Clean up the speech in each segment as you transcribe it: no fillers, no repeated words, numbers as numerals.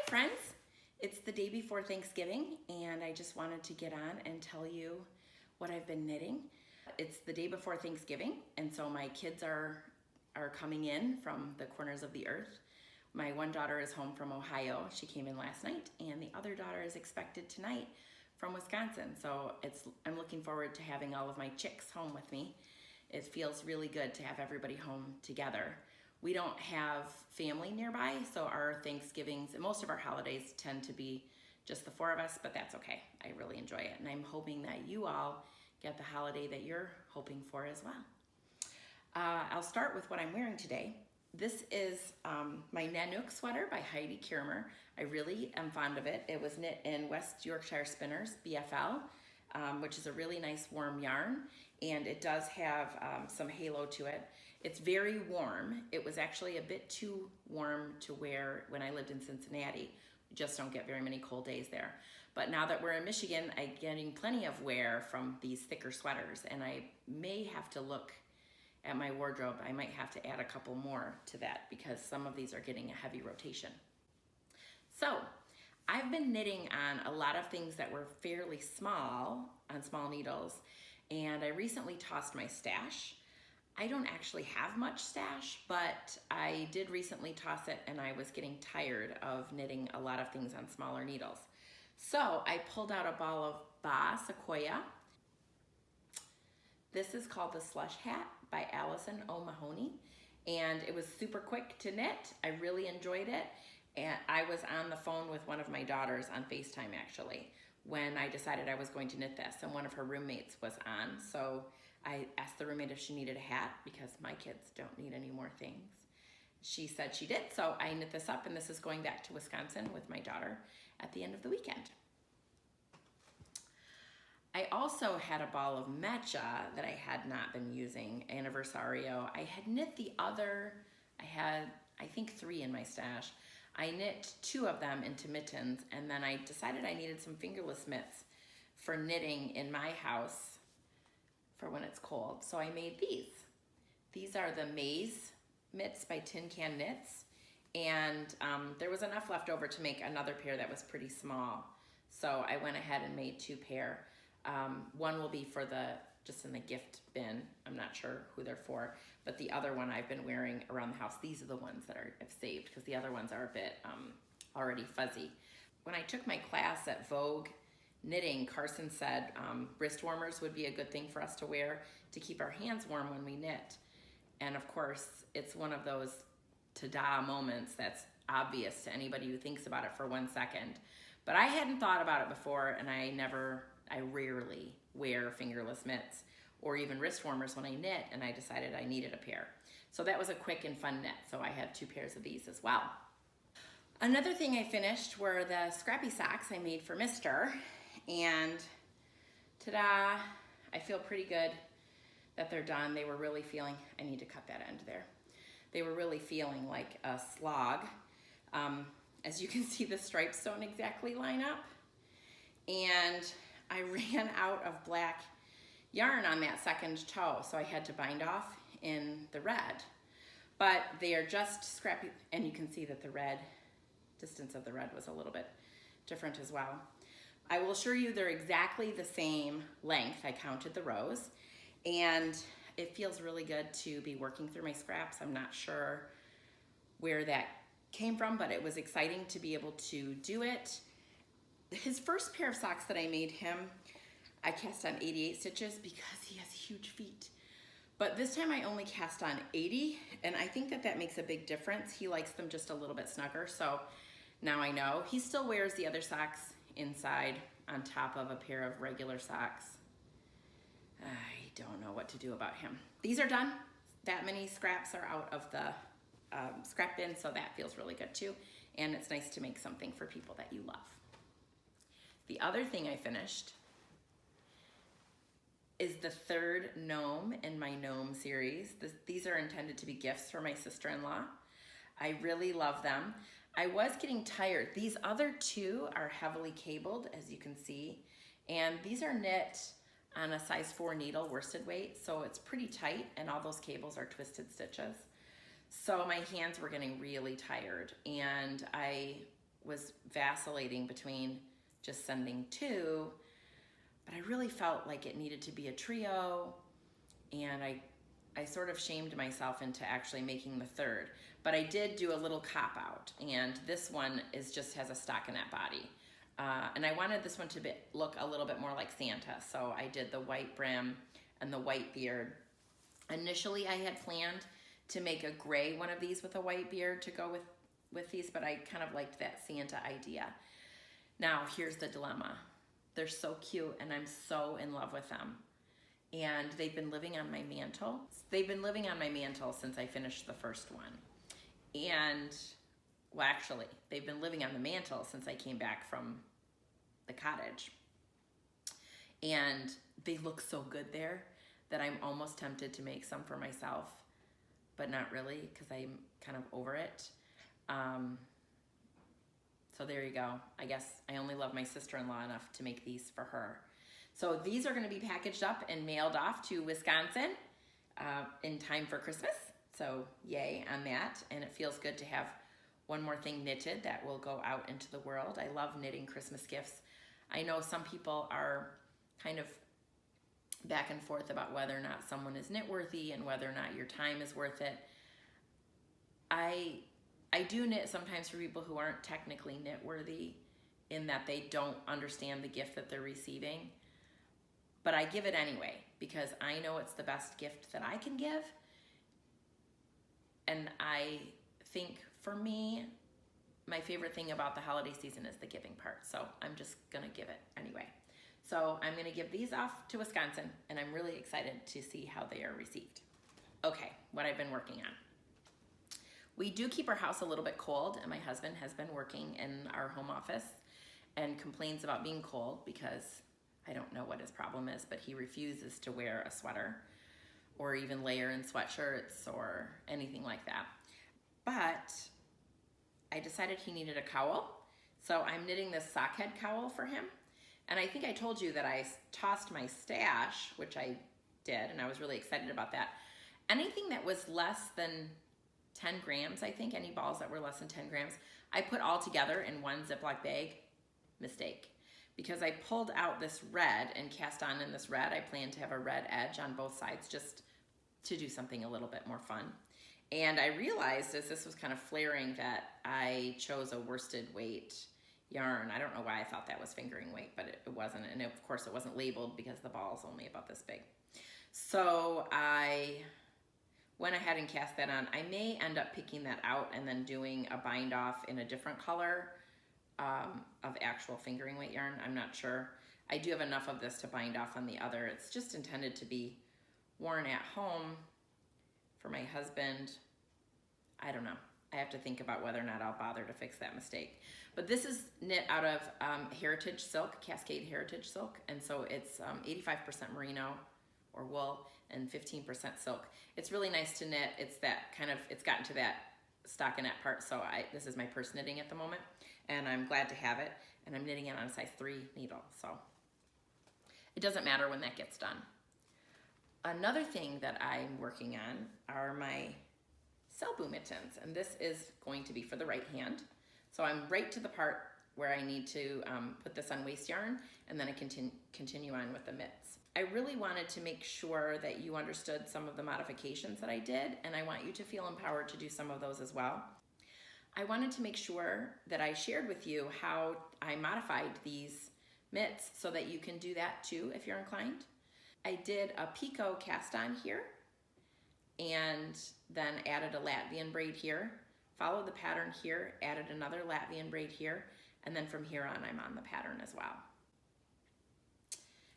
friends, it's the day before Thanksgiving and I just wanted to get on and tell you what I've been knitting. It's the day before Thanksgiving and so my kids are coming in from the corners of the earth. My one daughter is home from Ohio. She came in last night and the other daughter is expected tonight from Wisconsin. So I'm looking forward to having all of my chicks home with me. It feels really good to have everybody home together. We don't have family nearby, so our Thanksgivings and most of our holidays tend to be just the four of us, but that's okay. I really enjoy it, and I'm hoping that you all get the holiday that you're hoping for as well. I'll start with what I'm wearing today. This is my Nanook sweater by Heidi Kiermer. I really am fond of it. It was knit in West Yorkshire Spinners, BFL, which is a really nice warm yarn, and it does have some halo to it. It's very warm. It was actually a bit too warm to wear when I lived in Cincinnati. We just don't get very many cold days there. But now that we're in Michigan, I'm getting plenty of wear from these thicker sweaters, and I may have to look at my wardrobe. I might have to add a couple more to that because some of these are getting a heavy rotation. So I've been knitting on a lot of things that were fairly small on small needles, and I recently tossed my stash. I don't actually have much stash, but I did recently toss it and I was getting tired of knitting a lot of things on smaller needles. So I pulled out a ball of Ba Sequoia. This is called the Slush Hat by Allison O'Mahony, and it was super quick to knit. I really enjoyed it, and I was on the phone with one of my daughters on FaceTime actually when I decided I was going to knit this, and one of her roommates was on, so I asked the roommate if she needed a hat because my kids don't need any more things. She said she did, so I knit this up, and this is going back to Wisconsin with my daughter at the end of the weekend. I also had a ball of Mecha that I had not been using, Anniversario. I had knit the other, I had I think 3 in my stash. I knit 2 of them into mittens, and then I decided I needed some fingerless mitts for knitting in my house for when it's cold. So I made these. These are the Maze mitts by Tin Can Knits, and there was enough left over to make another pair that was pretty small. So I went ahead and made 2 pair. One will be for just in the gift bin. I'm not sure who they're for, but the other one I've been wearing around the house. These are the ones that I've saved because the other ones are a bit already fuzzy. When I took my class at Vogue Knitting, Carson said wrist warmers would be a good thing for us to wear to keep our hands warm when we knit. And of course, it's one of those ta-da moments that's obvious to anybody who thinks about it for 1 second. But I hadn't thought about it before, and I rarely wear fingerless mitts or even wrist warmers when I knit, and I decided I needed a pair. So that was a quick and fun knit, so I have 2 pairs of these as well. Another thing I finished were the scrappy socks I made for Mr. And ta-da, I feel pretty good that they're done. They were really feeling, I need to cut that end there. They were really feeling like a slog. As you can see, the stripes don't exactly line up. And I ran out of black yarn on that second toe, so I had to bind off in the red. But they are just scrappy, and you can see that the red, distance of the red was a little bit different as well. I will assure you they're exactly the same length. I counted the rows, and it feels really good to be working through my scraps. I'm not sure where that came from, but it was exciting to be able to do it. His first pair of socks that I made him, I cast on 88 stitches because he has huge feet. But this time I only cast on 80, and I think that makes a big difference. He likes them just a little bit snugger, so now I know. He still wears the other socks inside on top of a pair of regular socks. I don't know what to do about him. These are done. That many scraps are out of the scrap bin, so that feels really good too. And it's nice to make something for people that you love. The other thing I finished is the 3rd gnome in my gnome series. These are intended to be gifts for my sister-in-law. I really love them. I was getting tired. These other 2 are heavily cabled, as you can see, and these are knit on a size 4 needle worsted weight, so it's pretty tight, and all those cables are twisted stitches. So my hands were getting really tired, and I was vacillating between just sending 2, but I really felt like it needed to be a trio, and I sort of shamed myself into actually making the 3rd. But I did do a little cop out, and this one just has a stockinette body. And I wanted this one to look a little bit more like Santa, so I did the white brim and the white beard. Initially, I had planned to make a gray one of these with a white beard to go with these, but I kind of liked that Santa idea. Now, here's the dilemma. They're so cute, and I'm so in love with them. And they've been living on my mantle. They've been living on my mantle since I finished the first one. And, well, actually, they've been living on the mantle since I came back from the cottage. And they look so good there that I'm almost tempted to make some for myself, but not really, because I'm kind of over it. So there you go. I guess I only love my sister-in-law enough to make these for her. So these are gonna be packaged up and mailed off to Wisconsin in time for Christmas. So yay on that. And it feels good to have one more thing knitted that will go out into the world. I love knitting Christmas gifts. I know some people are kind of back and forth about whether or not someone is knit worthy and whether or not your time is worth it. I do knit sometimes for people who aren't technically knit worthy, in that they don't understand the gift that they're receiving. But I give it anyway, because I know it's the best gift that I can give. And I think for me, my favorite thing about the holiday season is the giving part. So I'm just gonna give it anyway. So I'm gonna give these off to Wisconsin, and I'm really excited to see how they are received. Okay, what I've been working on. We do keep our house a little bit cold, and my husband has been working in our home office and complains about being cold because I don't know what his problem is, but he refuses to wear a sweater or even layer in sweatshirts or anything like that. But I decided he needed a cowl, so I'm knitting this sockhead cowl for him. And I think I told you that I tossed my stash, which I did, and I was really excited about that. Anything that was less than 10 grams, I think, any balls that were less than 10 grams, I put all together in one Ziploc bag. Mistake. Because I pulled out this red and cast on in this red. I plan to have a red edge on both sides just to do something a little bit more fun. And I realized as this was kind of flaring that I chose a worsted weight yarn. I don't know why I thought that was fingering weight, but it wasn't. And of course it wasn't labeled because the ball is only about this big. So I went ahead and cast that on. I may end up picking that out and then doing a bind off in a different color of actual fingering weight yarn. I'm not sure. I do have enough of this to bind off on the other. It's just intended to be worn at home for my husband. I don't know. I have to think about whether or not I'll bother to fix that mistake. But this is knit out of heritage silk, Cascade heritage silk. And so it's 85% merino or wool and 15% silk. It's really nice to knit. It's that kind of, it's gotten to that stockinette part. So this is my purse knitting at the moment, and I'm glad to have it. And I'm knitting it on a size 3 needle. So it doesn't matter when that gets done. Another thing that I'm working on are my Selbu mittens, and this is going to be for the right hand. So I'm right to the part where I need to put this on waste yarn, and then I continue on with the mitts. I really wanted to make sure that you understood some of the modifications that I did, and I want you to feel empowered to do some of those as well. I wanted to make sure that I shared with you how I modified these mitts so that you can do that too if you're inclined. I did a picot cast on here, and then added a Latvian braid here, followed the pattern here, added another Latvian braid here, and then from here on I'm on the pattern as well.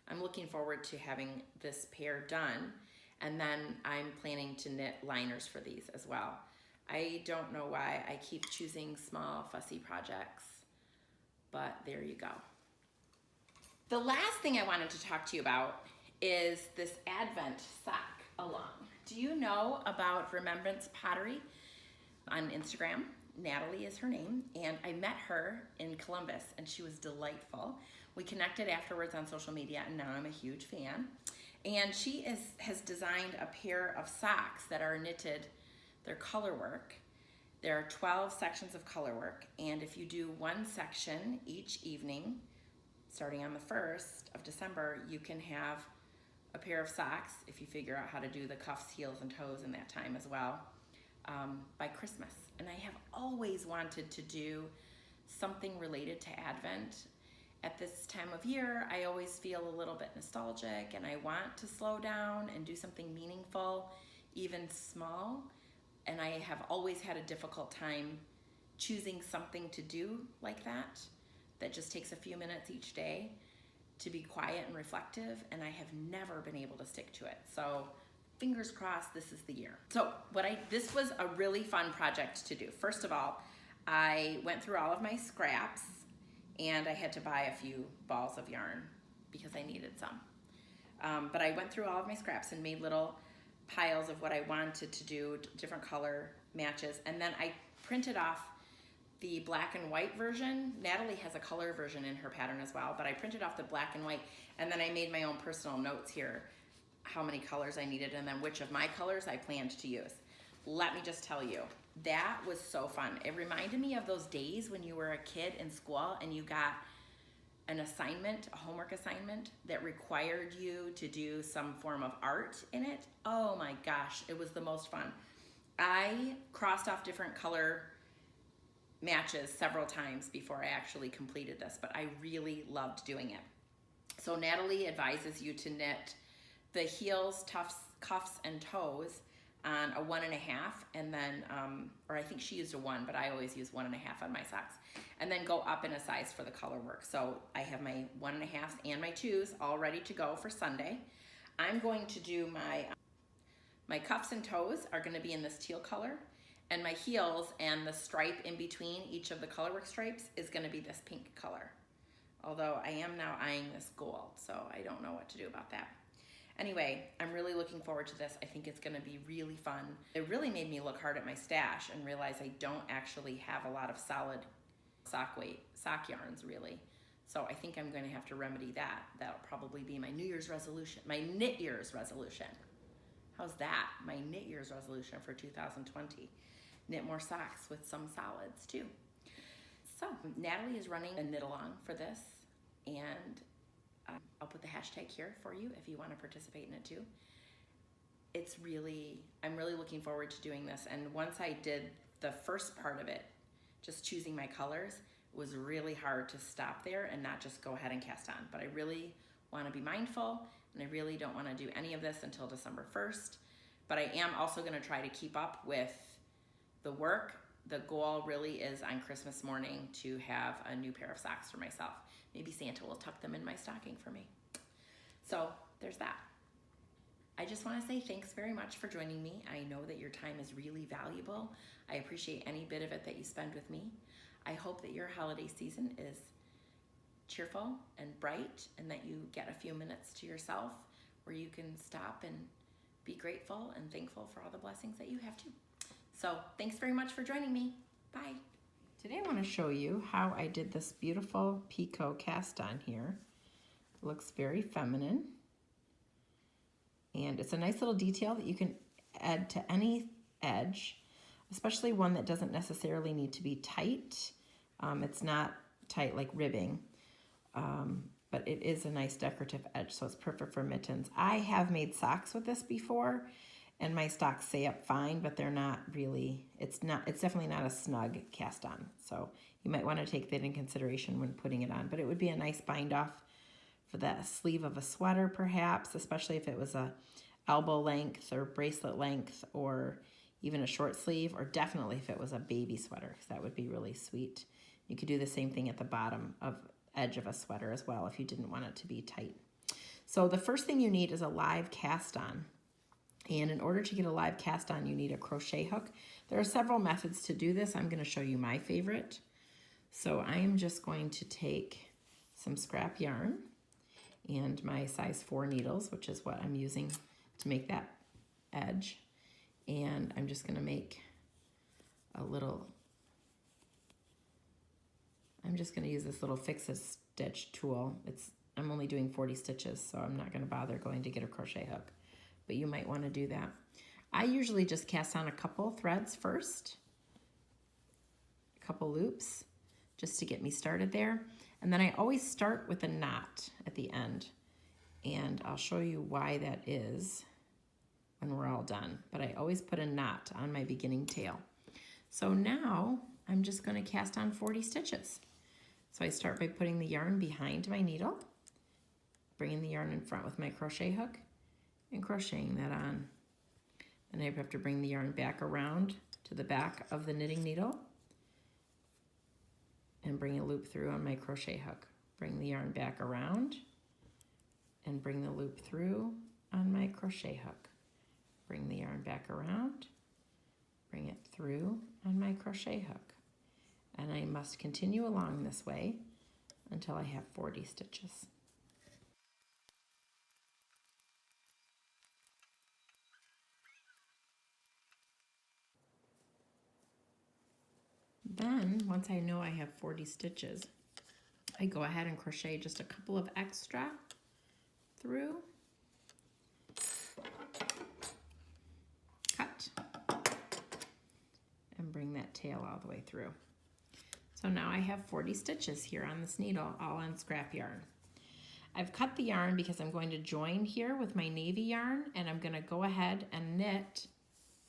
I'm looking forward to having this pair done, and then I'm planning to knit liners for these as well. I don't know why I keep choosing small fussy projects, but there you go. The last thing I wanted to talk to you about is this Advent sock along. Do you know about Remembrance Pottery on Instagram? Natalie is her name, and I met her in Columbus, and she was delightful. We connected afterwards on social media, and now I'm a huge fan. And she has designed a pair of socks that are knitted, they're color work, There are 12 sections of color work, and if you do one section each evening, starting on the 1st of December, you can have a pair of socks, if you figure out how to do the cuffs, heels, and toes in that time as well, by Christmas. And I have always wanted to do something related to Advent. At this time of year, I always feel a little bit nostalgic, and I want to slow down and do something meaningful, even small. And I have always had a difficult time choosing something to do like that just takes a few minutes each day to be quiet and reflective, and I have never been able to stick to it. So fingers crossed this is the year. So this was a really fun project to do. First of all, I went through all of my scraps, and I had to buy a few balls of yarn because I needed some. But I went through all of my scraps and made little piles of what I wanted to do, different color matches, and then I printed off the black and white version. Natalie has a color version in her pattern as well, but I printed off the black and white, and then I made my own personal notes here, how many colors I needed, and then which of my colors I planned to use. Let me just tell you, that was so fun. It reminded me of those days when you were a kid in school and you got an assignment, a homework assignment that required you to do some form of art in it. Oh my gosh, it was the most fun. I crossed off different color matches several times before I actually completed this, but I really loved doing it. So Natalie advises you to knit the heels, cuffs, and toes on a 1.5, and then, or I think she used a 1, but I always use 1.5 on my socks, and then go up in a size for the color work. So I have my 1.5 and my 2s all ready to go for Sunday. I'm going to do my cuffs and toes are going to be in this teal color, and my heels and the stripe in between each of the colorwork stripes is going to be this pink color. Although I am now eyeing this gold, so I don't know what to do about that. Anyway, I'm really looking forward to this. I think it's going to be really fun. It really made me look hard at my stash and realize I don't actually have a lot of solid sock yarns really. So I think I'm going to have to remedy that. That'll probably be my New Year's resolution, my knit year's resolution. How's that? My knit year's resolution for 2020. Knit more socks with some solids too. So Natalie is running a knit along for this, and I'll put the hashtag here for you if you want to participate in it too. I'm really looking forward to doing this, and once I did the first part of it, just choosing my colors, it was really hard to stop there and not just go ahead and cast on. But I really want to be mindful, and I really don't want to do any of this until December 1st. But I am also going to try to keep up with the work. The goal really is on Christmas morning to have a new pair of socks for myself. Maybe Santa will tuck them in my stocking for me. So there's that. I just want to say thanks very much for joining me. I know that your time is really valuable. I appreciate any bit of it that you spend with me. I hope that your holiday season is cheerful and bright, and that you get a few minutes to yourself where you can stop and be grateful and thankful for all the blessings that you have too. So thanks very much for joining me. Bye. Today I want to show you how I did this beautiful picot cast on here. It looks very feminine, and it's a nice little detail that you can add to any edge, especially one that doesn't necessarily need to be tight. It's not tight like ribbing, but it is a nice decorative edge, so it's perfect for mittens. I have made socks with this before, and my stocks stay up fine, but they're not really, it's definitely not a snug cast on. So you might want to take that in consideration when putting it on, but it would be a nice bind off for that sleeve of a sweater perhaps, especially if it was a elbow length or bracelet length, or even a short sleeve, or definitely if it was a baby sweater, because that would be really sweet. You could do the same thing at the bottom of edge of a sweater as well if you didn't want it to be tight. So the first thing you need is a live cast on. And in order to get a live cast on, you need a crochet hook. There are several methods to do this. I'm going to show you my favorite. So I am just going to take some scrap yarn and my size 4 needles, which is what I'm using to make that edge. And I'm just going to make a little, I'm just going to use this little fix-a-stitch tool. I'm only doing 40 stitches, so I'm not going to bother going to get a crochet hook, but you might want to do that. I usually just cast on a couple threads first, couple loops just to get me started there. And then I always start with a knot at the end. And I'll show you why that is when we're all done. But I always put a knot on my beginning tail. So now I'm just going to cast on 40 stitches. So I start by putting the yarn behind my needle, bringing the yarn in front with my crochet hook, and crocheting that on. Then I have to bring the yarn back around to the back of the knitting needle and bring a loop through on my crochet hook. Bring the yarn back around and bring the loop through on my crochet hook. Bring the yarn back around, bring it through on my crochet hook. And I must continue along this way until I have 40 stitches. Then, once I know I have 40 stitches, I go ahead and crochet just a couple of extra through, cut, and bring that tail all the way through. So now I have 40 stitches here on this needle, all on scrap yarn. I've cut the yarn because I'm going to join here with my navy yarn, and I'm going to go ahead and knit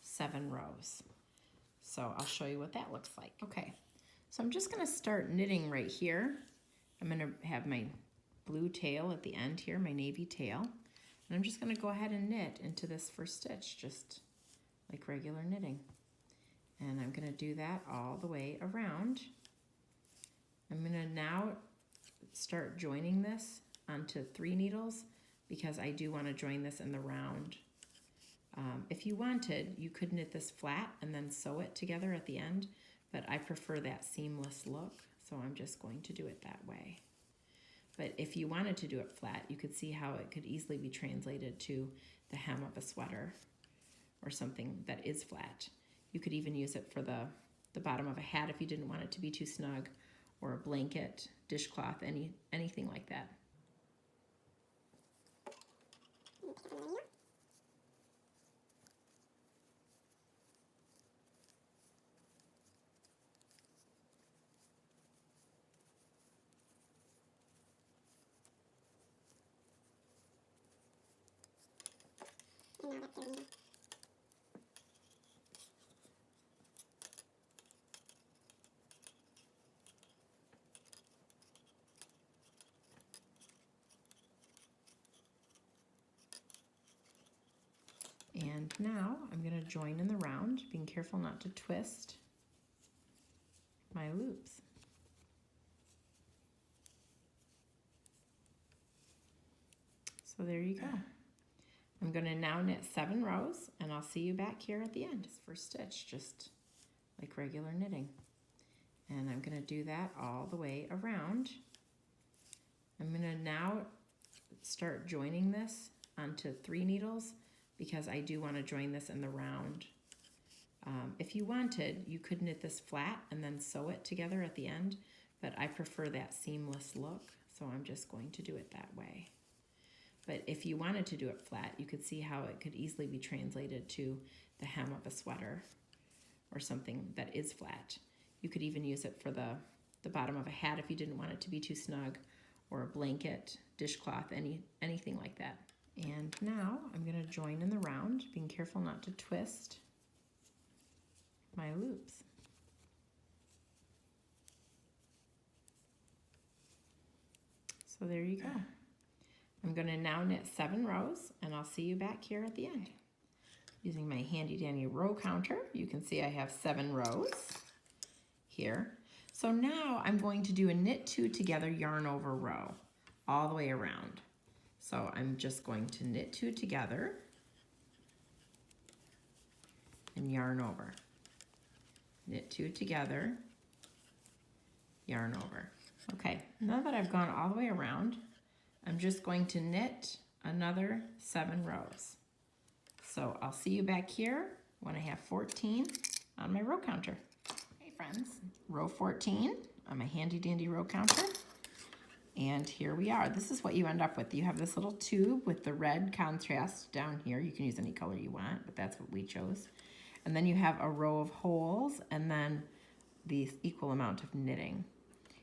7 rows. So I'll show you what that looks like. Okay, so I'm just going to start knitting right here. I'm going to have my blue tail at the end here, my navy tail, and I'm just going to go ahead and knit into this first stitch, just like regular knitting. And I'm going to do that all the way around. I'm going to now start joining this onto 3 needles because I do want to join this in the round. If you wanted, you could knit this flat and then sew it together at the end, but I prefer that seamless look, so I'm just going to do it that way. But if you wanted to do it flat, you could see how it could easily be translated to the hem of a sweater or something that is flat. You could even use it for the bottom of a hat if you didn't want it to be too snug, or a blanket, dishcloth, anything like that. And now I'm going to join in the round, being careful not to twist my loops. So there you go. I'm going to now knit 7 rows, and I'll see you back here at the end. First stitch, just like regular knitting. And I'm going to do that all the way around. I'm going to now start joining this onto 3 needles because I do want to join this in the round. If you wanted, you could knit this flat and then sew it together at the end, but I prefer that seamless look, so I'm just going to do it that way. But if you wanted to do it flat, you could see how it could easily be translated to the hem of a sweater or something that is flat. You could even use it for the bottom of a hat if you didn't want it to be too snug, or a blanket, dishcloth, anything like that. And now I'm going to join in the round, being careful not to twist my loops. So there you go. I'm going to now knit 7 rows, and I'll see you back here at the end. Using my handy dandy row counter, you can see I have 7 rows here. So now I'm going to do a knit 2 together yarn over row all the way around. So I'm just going to knit 2 together and yarn over. Knit 2 together, yarn over. Okay, now that I've gone all the way around, I'm just going to knit another 7 rows. So I'll see you back here when I have 14 on my row counter. Hey friends, row 14 on my handy dandy row counter. And here we are. This is what you end up with. You have this little tube with the red contrast down here. You can use any color you want, but that's what we chose. And then you have a row of holes and then the equal amount of knitting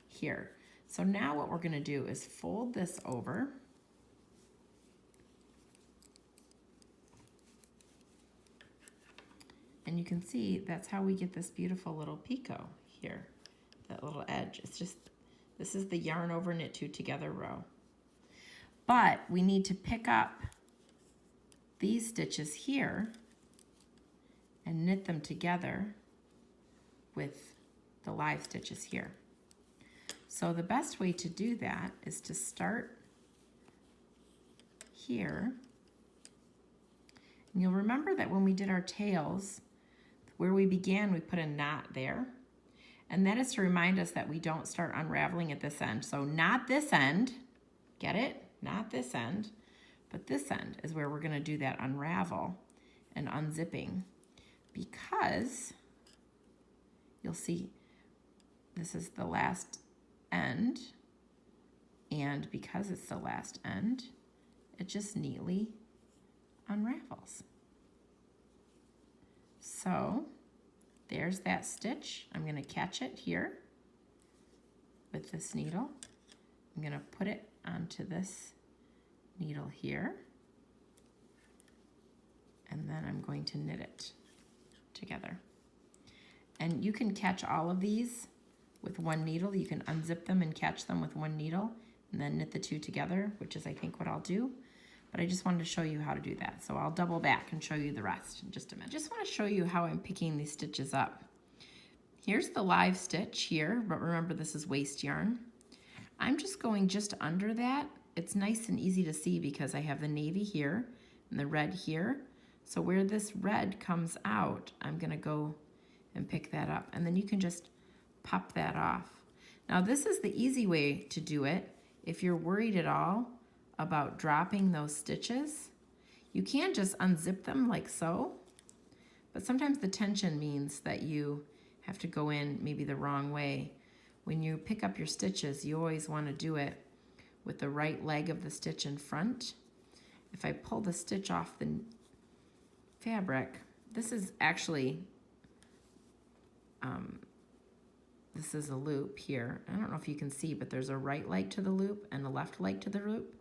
here. So now what we're gonna do is fold this over. And you can see that's how we get this beautiful little picot here, that little edge. It's just, this is the yarn over knit two together row. But we need to pick up these stitches here and knit them together with the live stitches here. So the best way to do that is to start here. And you'll remember that when we did our tails, where we began, we put a knot there. And that is to remind us that we don't start unraveling at this end. So not this end, get it? Not this end, but this end is where we're gonna do that unravel and unzipping, because you'll see this is the last end, and because it's the last end, it just neatly unravels. So there's that stitch. I'm going to catch it here with this needle. I'm going to put it onto this needle here, and then I'm going to knit it together. And you can catch all of these with one needle. You can unzip them and catch them with one needle and then knit the two together, which is I think what I'll do. But I just wanted to show you how to do that. So I'll double back and show you the rest in just a minute. Just want to show you how I'm picking these stitches up. Here's the live stitch here, but remember this is waste yarn. I'm just going just under that. It's nice and easy to see because I have the navy here and the red here. So where this red comes out, I'm gonna go and pick that up. And then you can just pop that off. Now this is the easy way to do it. If you're worried at all about dropping those stitches, you can just unzip them like so, but sometimes the tension means that you have to go in maybe the wrong way. When you pick up your stitches, you always want to do it with the right leg of the stitch in front. If I pull the stitch off the fabric, this is actually, this is a loop here. I don't know if you can see, but there's a right leg to the loop and a left leg to the loop.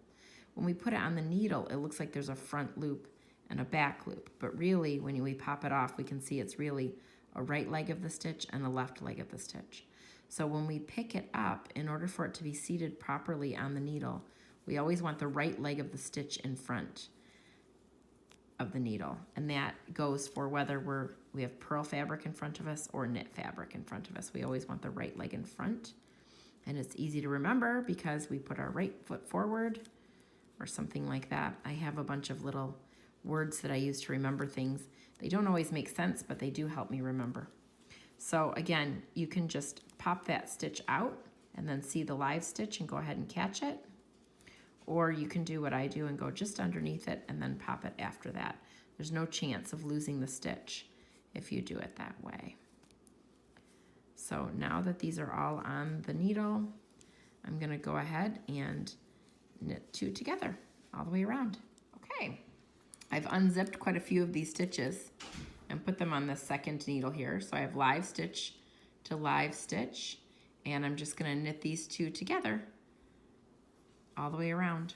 When we put it on the needle, it looks like there's a front loop and a back loop. But really, when we pop it off, we can see it's really a right leg of the stitch and a left leg of the stitch. So when we pick it up, in order for it to be seated properly on the needle, we always want the right leg of the stitch in front of the needle. And that goes for whether we have purl fabric in front of us or knit fabric in front of us. We always want the right leg in front. And it's easy to remember because we put our right foot forward or something like that. I have a bunch of little words that I use to remember things. They don't always make sense, but they do help me remember. So again, you can just pop that stitch out and then see the live stitch and go ahead and catch it. Or you can do what I do and go just underneath it and then pop it after that. There's no chance of losing the stitch if you do it that way. So now that these are all on the needle, I'm gonna go ahead and knit two together all the way around. Okay, I've unzipped quite a few of these stitches and put them on the second needle here. So I have live stitch to live stitch, and I'm just gonna knit these two together all the way around.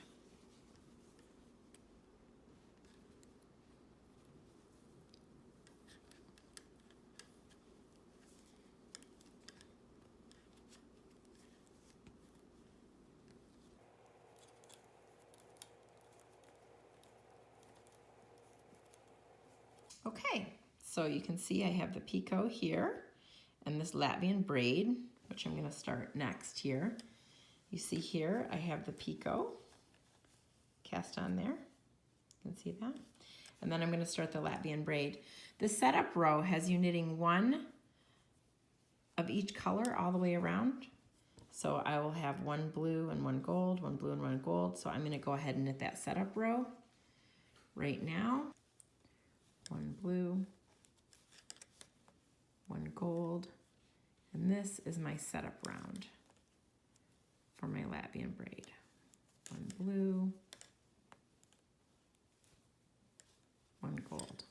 Okay, so you can see I have the picot here and this Latvian braid, which I'm going to start next here. You see here I have the picot cast on there. You can see that. And then I'm going to start the Latvian braid. The setup row has you knitting one of each color all the way around. So I will have one blue and one gold, one blue and one gold. So I'm going to go ahead and knit that setup row right now. One blue, one gold, and this is my setup round for my Latvian braid. One blue, one gold.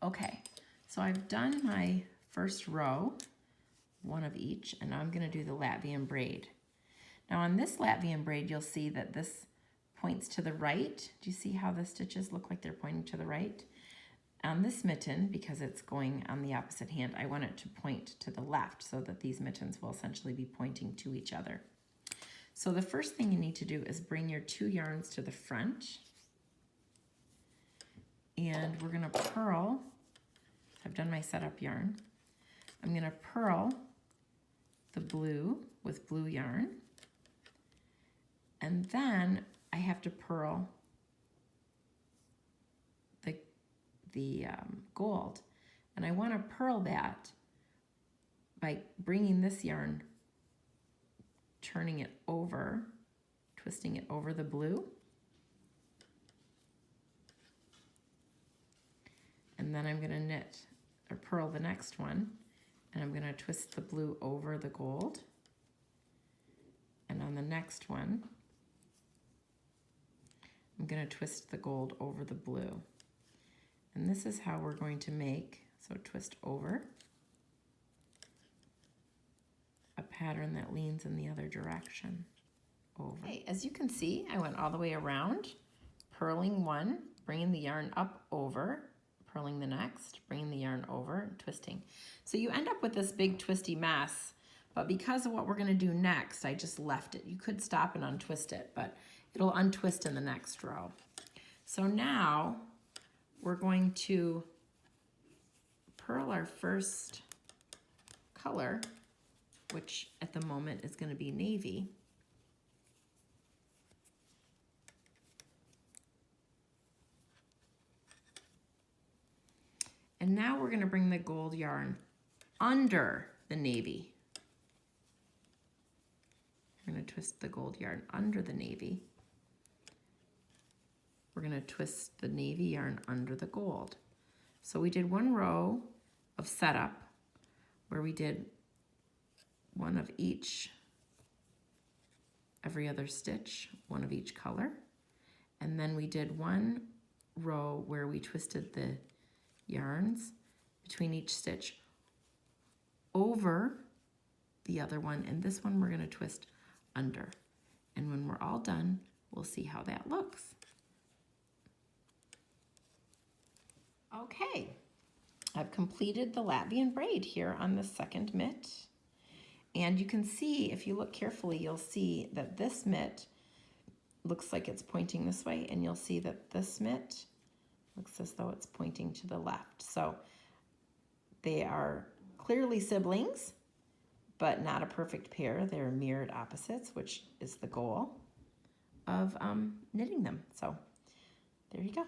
Okay, so I've done my first row, one of each, and I'm going to do the Latvian braid. Now on this Latvian braid, you'll see that this points to the right. Do you see how the stitches look like they're pointing to the right? On this mitten, because it's going on the opposite hand, I want it to point to the left so that these mittens will essentially be pointing to each other. So the first thing you need to do is bring your 2 yarns to the front, and we're going to purl. I've done my setup yarn. I'm going to purl the blue with blue yarn, and then I have to purl the gold, and I want to purl that by bringing this yarn, turning it over, twisting it over the blue, and then I'm going to knit or purl the next one, and I'm going to twist the blue over the gold, and on the next one I'm going to twist the gold over the blue. And this is how we're going to make, so twist over, a pattern that leans in the other direction, over. Okay, as you can see, I went all the way around, purling one, bringing the yarn up over, purling the next, bringing the yarn over, and twisting. So you end up with this big twisty mess, but because of what we're gonna do next, I just left it. You could stop and untwist it, but it'll untwist in the next row. So now, we're going to purl our first color, which at the moment is going to be navy. And now we're going to bring the gold yarn under the navy. We're going to twist the gold yarn under the navy. We're going to twist the navy yarn under the gold. So we did 1 row of setup where we did 1 of each, every other stitch, 1 of each color. And then we did 1 row where we twisted the yarns between each stitch over the other one, and this one we're going to twist under. And when we're all done, we'll see how that looks. Okay, I've completed the Latvian braid here on the second mitt. And you can see, if you look carefully, you'll see that this mitt looks like it's pointing this way, and you'll see that this mitt looks as though it's pointing to the left. So they are clearly siblings, but not a perfect pair. They're mirrored opposites, which is the goal of knitting them. So there you go.